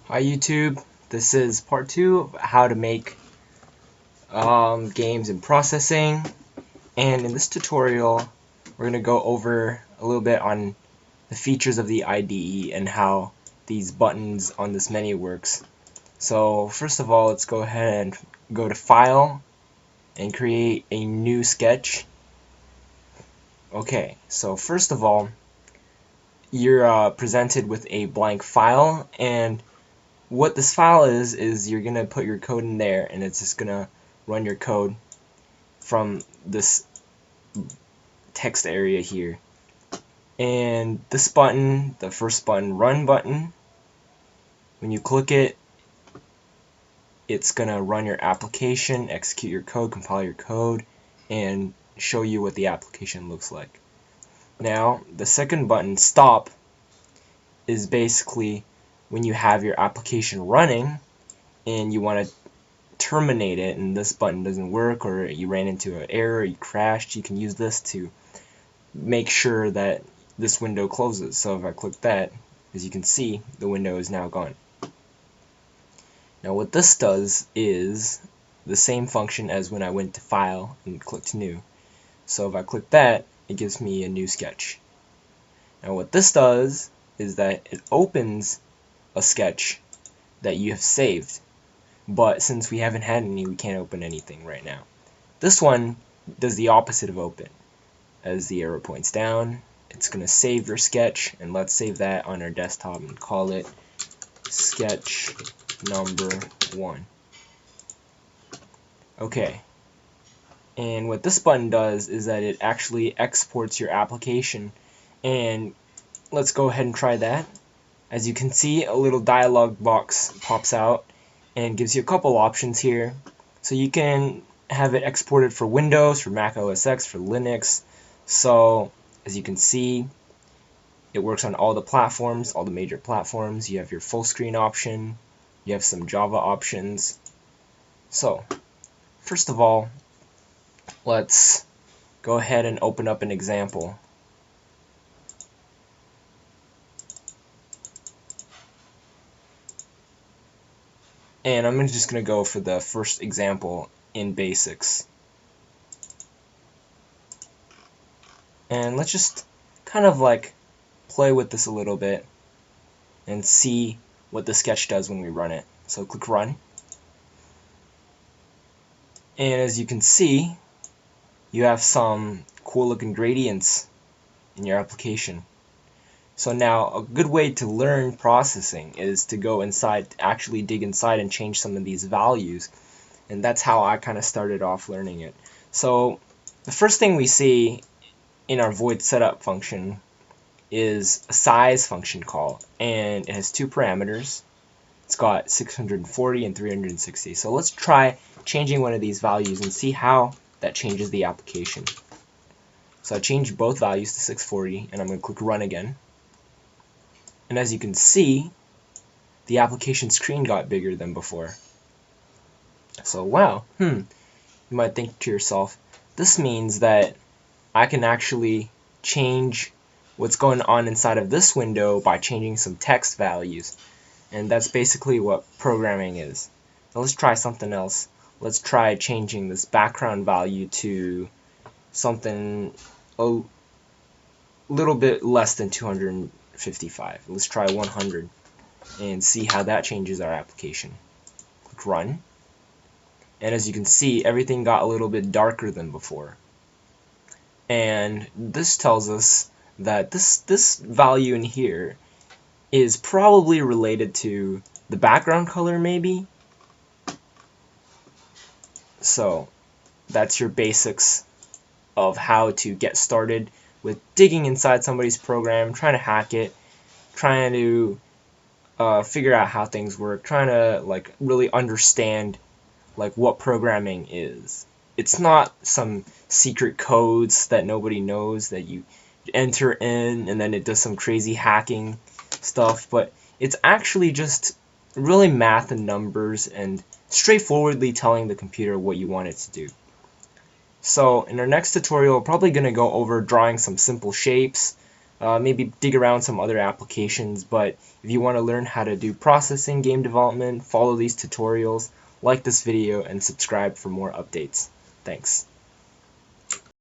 Hi YouTube, this is part 2 of how to make games in processing, and in this tutorial we're going to go over a little bit on the features of the IDE and how these buttons on this menu works. So first of all, let's go ahead and go to File and create a new sketch. Okay, so first of all, you're presented with a blank file, and what this file is you're gonna put your code in there, and it's just gonna run your code from this text area here. And this button, the first button, run button, when you click it, it's gonna run your application, execute your code, compile your code, and show you what the application looks like. Now, the second button, stop, is basically when you have your application running and you want to terminate it and this button doesn't work, or you ran into an error, you crashed, you can use this to make sure that this window closes. So if I click that, as you can see, the window is now gone. Now what this does is the same function as when I went to File and clicked New. So if I click that, it gives me a new sketch. Now what this does is that it opens a sketch that you have saved, but since we haven't had any, we can't open anything right now. This one does the opposite of open. As the arrow points down, it's going to save your sketch, and let's save that on our desktop and call it sketch number 1. Okay, and what this button does is that it actually exports your application, and let's go ahead and try that. As you can see, a little dialog box pops out and gives you a couple options here. So you can have it exported for Windows, for Mac OS X, for Linux. So as you can see, it works on all the platforms, all the major platforms. You have your full screen option, you have some Java options. So first of all, let's go ahead and open up an example. And I'm just going to go for the first example in basics. And let's just kind of like play with this a little bit and see what the sketch does when we run it. So click Run. And as you can see, you have some cool looking gradients in your application. So now a good way to learn processing is to go inside, actually dig inside and change some of these values. And that's how I kind of started off learning it. So the first thing we see in our void setup function is a size function call, and it has two parameters. It's got 640 and 360. So let's try changing one of these values and see how that changes the application. So I changed both values to 640, and I'm going to click Run again. And as you can see, the application screen got bigger than before. So wow, you might think to yourself, this means that I can actually change what's going on inside of this window by changing some text values. And that's basically what programming is. Now let's try something else. Let's try changing this background value to something a little bit less than 255. Let's try 100 and see how that changes our application. Click Run. And as you can see, everything got a little bit darker than before. And this tells us that this value in here is probably related to the background color, maybe. So that's your basics of how to get started with digging inside somebody's program, trying to hack it, trying to figure out how things work, trying to like really understand like what programming is. It's not some secret codes that nobody knows that you enter in and then it does some crazy hacking stuff, but it's actually just really math and numbers and straightforwardly telling the computer what you want it to do. So in our next tutorial, we're probably going to go over drawing some simple shapes, maybe dig around some other applications, but if you want to learn how to do processing, game development, follow these tutorials, like this video, and subscribe for more updates. Thanks.